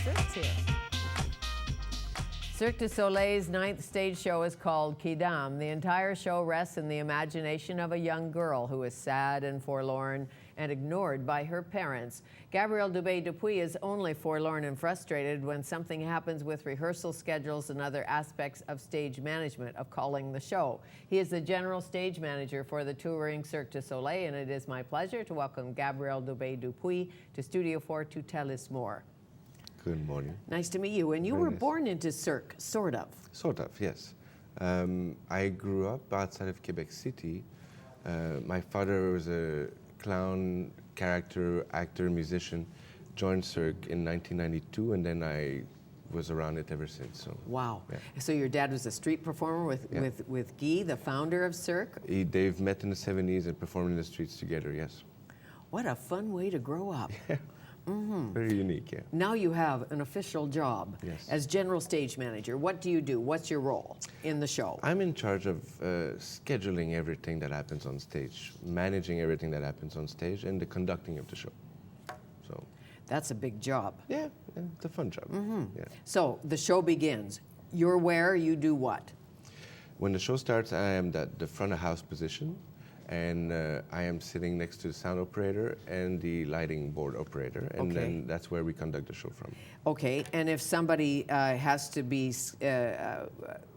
Cirque's here. Cirque du Soleil's 9th stage show is called Quidam. The entire show rests in the imagination of a young girl who is sad and forlorn and ignored by her parents. Gabriel Dubé-Dupuis is only forlorn and frustrated when something happens with rehearsal schedules and other aspects of stage management, of calling the show. He is the general stage manager for the touring Cirque du Soleil, and it is my pleasure to welcome Gabriel Dubé-Dupuis to Studio 4 to tell us more. Good morning. Nice to meet you. And you were born into Cirque, sort of. Sort of, yes. I grew up outside of Quebec City. My father was a clown, character, actor, musician, joined Cirque in 1992, and then I was around it ever since. So. Wow. Yeah. So your dad was a street performer with Guy, the founder of Cirque? They've met in the 70s and performed in the streets together, yes. What a fun way to grow up. Yeah. Mm-hmm. Very unique, yeah. Now you have an official job as general stage manager. What do you do? What's your role in the show? I'm in charge of scheduling everything that happens on stage, managing everything that happens on stage, and the conducting of the show. So that's a big job. Yeah, it's a fun job. Mm-hmm. Yeah. So the show begins. You're where, you do what? When the show starts, I am at the front of house position. And I am sitting next to the sound operator and the lighting board operator, and then that's where we conduct the show from. Okay, and if somebody has to be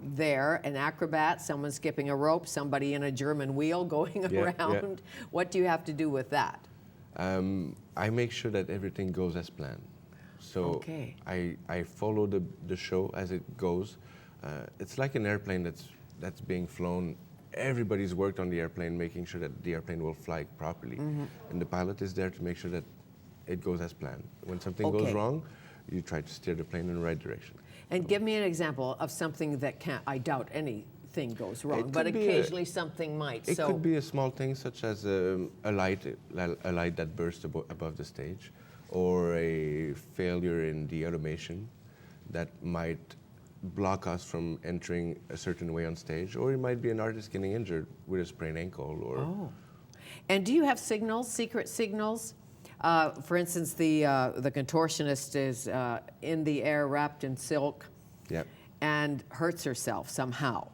there, an acrobat, someone skipping a rope, somebody in a German wheel going around, what do you have to do with that? I make sure that everything goes as planned. So I follow the show as it goes. It's like an airplane that's being flown. Everybody's worked on the airplane, making sure that the airplane will fly properly. Mm-hmm. And the pilot is there to make sure that it goes as planned. When something goes wrong, you try to steer the plane in the right direction. And give me an example of something that I doubt anything goes wrong, but occasionally something might. It could be a small thing such as a light that bursts above the stage, or a failure in the automation that might block us from entering a certain way on stage, or it might be an artist getting injured with a sprained ankle. Or And do you have signals, secret signals? For instance, the contortionist is in the air wrapped in silk and hurts herself somehow.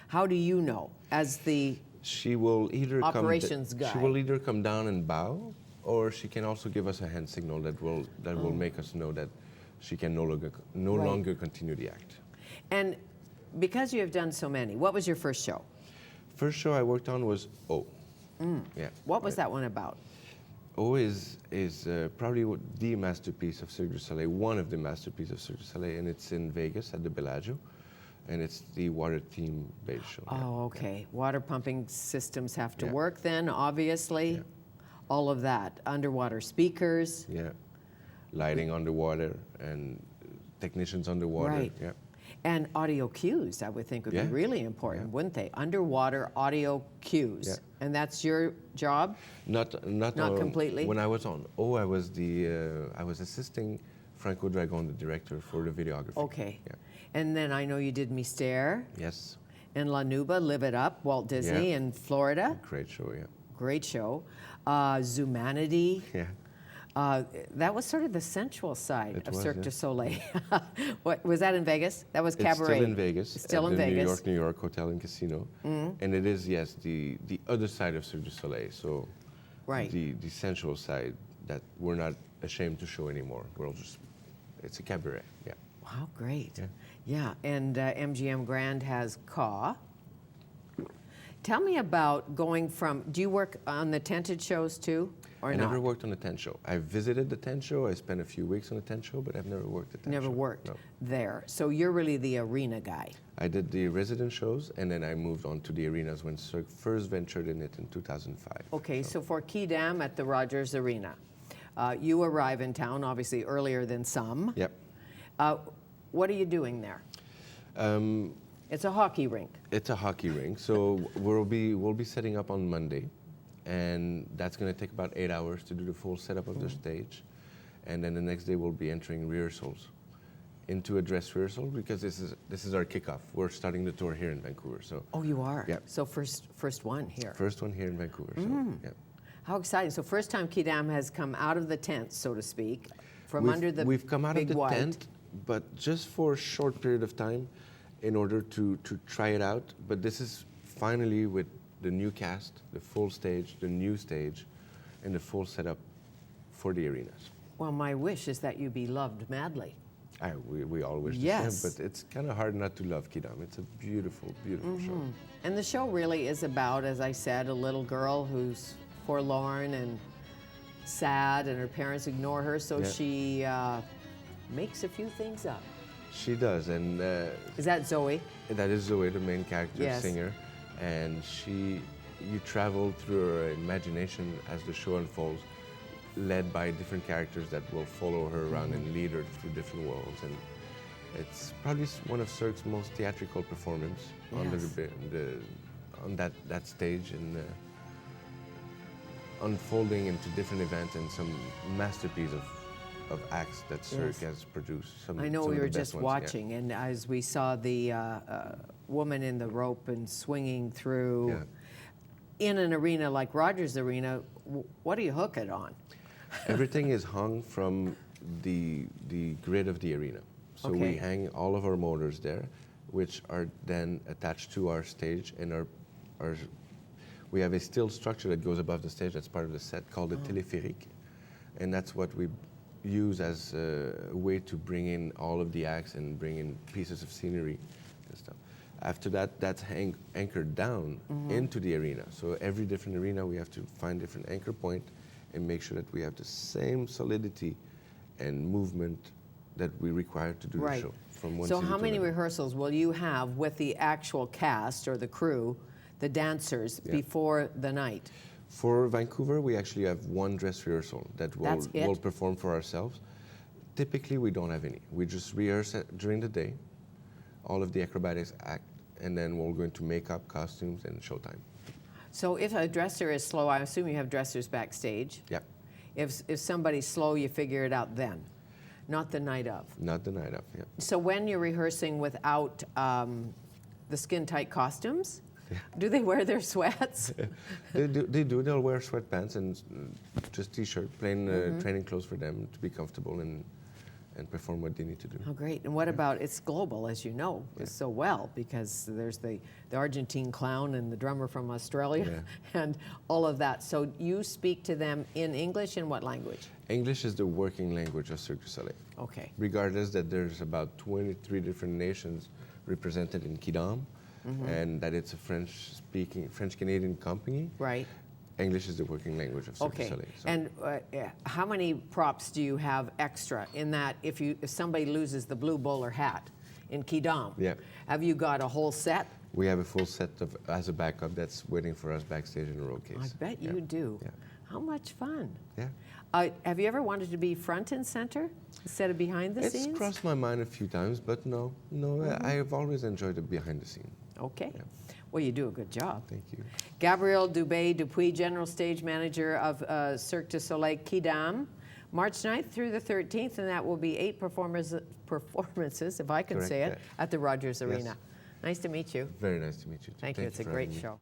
How do you know as the she will either operations guy? She will either come down and bow, or she can also give us a hand signal that will make us know that she can no longer continue the act. And because you have done so many, what was your first show? First show I worked on was O. Yeah. What was that one about? O is probably the masterpiece of Cirque du Soleil, one of the masterpieces of Cirque du Soleil, and it's in Vegas at the Bellagio, and it's the water theme based show. Oh, okay. Yeah. Water pumping systems have to work then, obviously. Yeah. All of that. Underwater speakers. Yeah. Lighting underwater and technicians underwater. Right. Yeah. And audio cues, I would think, would be really important, wouldn't they? Underwater audio cues. Yeah. And that's your job? Not completely. When I was on O, I was assisting Franco Dragon, the director, for the videography. Okay. Yeah. And then I know you did Mystère. Yes. And La Nuba, Live It Up, Walt Disney in Florida. Great show, yeah. Great show. Zumanity. Yeah. That was sort of the sensual side of Cirque du Soleil. What was that in Vegas? That was cabaret. It's still in Vegas. It's still at in the Vegas. New York Hotel and Casino, and it is the other side of Cirque du Soleil. So, the sensual side that we're not ashamed to show anymore. It's a cabaret. Yeah. Wow, great. Yeah, and MGM Grand has Caw. Tell me about going from. Do you work on the tented shows too? I never worked on a tent show. I visited the tent show. I spent a few weeks on the tent show, but I've never worked at the tent show. Never worked there. So you're really the arena guy. I did the resident shows, and then I moved on to the arenas when Cirque first ventured in it in 2005. Okay, so for Quidam at the Rogers Arena, you arrive in town obviously earlier than some. Yep. What are you doing there? It's a hockey rink. It's a hockey rink. So we'll be setting up on Monday. And that's going to take about 8 hours to do the full setup of the stage. And then the next day we'll be entering rehearsals into a dress rehearsal, because this is our kickoff. We're starting the tour here in Vancouver. So. Oh, you are? Yeah. So first one here. First one here in Vancouver. So, yeah. How exciting. So first time Quidam has come out of the tent, so to speak. from under the We've come out of big the white. tent, but just for a short period of time in order to try it out. But this is finally with the new cast, the full stage, the new stage, and the full setup for the arenas. Well, my wish is that you be loved madly. We all wish Yes. the same, but it's kind of hard not to love Quidam. It's a beautiful, beautiful show. And the show really is about, as I said, a little girl who's forlorn and sad, and her parents ignore her, so Yeah. she makes a few things up. She does, and Is that Zoe? that is Zoe, the main character, Yes. singer, and you travel through her imagination as the show unfolds, led by different characters that will follow her around and lead her through different worlds. And it's probably one of Cirque's most theatrical performance on that stage, and unfolding into different events and some masterpiece of acts that Cirque has produced. I know we were just watching, and as we saw the woman in the rope and swinging through in an arena like Rogers Arena, what do you hook it on? Everything is hung from the grid of the arena. So we hang all of our motors there, which are then attached to our stage, and we have a steel structure that goes above the stage that's part of the set called the téléphérique, and that's what we use as a way to bring in all of the acts and bring in pieces of scenery and stuff. After that, that's anchored down into the arena. So every different arena, we have to find different anchor point and make sure that we have the same solidity and movement that we require to do the show from one So city how to many another. rehearsals will you have with the actual cast or the crew, the dancers, before the night? For Vancouver, we actually have one dress rehearsal that we'll perform for ourselves. Typically, we don't have any. We just rehearse it during the day, all of the acrobatics act, and then we'll go into makeup, costumes, and showtime. So if a dresser is slow, I assume you have dressers backstage. Yep. If somebody's slow, you figure it out then, not the night of. Not the night of, yeah. So when you're rehearsing without the skin-tight costumes, do they wear their sweats? They do. They'll wear sweatpants and just t-shirt, plain training clothes for them to be comfortable and perform what they need to do. Oh, great. And what about, it's global, as you know, so well, because there's the Argentine clown and the drummer from Australia and all of that. So you speak to them in English, in what language? English is the working language of Cirque du Soleil. Okay. Regardless that there's about 23 different nations represented in Quidam, and that it's a French-Canadian company. Right. English is the working language of Cirque du Soleil. So. And how many props do you have extra in that if somebody loses the blue bowler hat in Quidam? Have you got a whole set? We have a full set as a backup that's waiting for us backstage in a roll case. I bet you do. Yeah. How much fun. Yeah. Have you ever wanted to be front and center instead of behind the scenes? It's crossed my mind a few times, but no. I have always enjoyed the behind the scene. Okay. Yeah. Well, you do a good job. Thank you. Gabriel Dubé-Dupuis, General Stage Manager of Cirque du Soleil Quidam, March 9th through the 13th, and that will be 8 performances, if I can say it, at the Rogers Arena. Nice to meet you. Very nice to meet you. Thank you. It's a great show.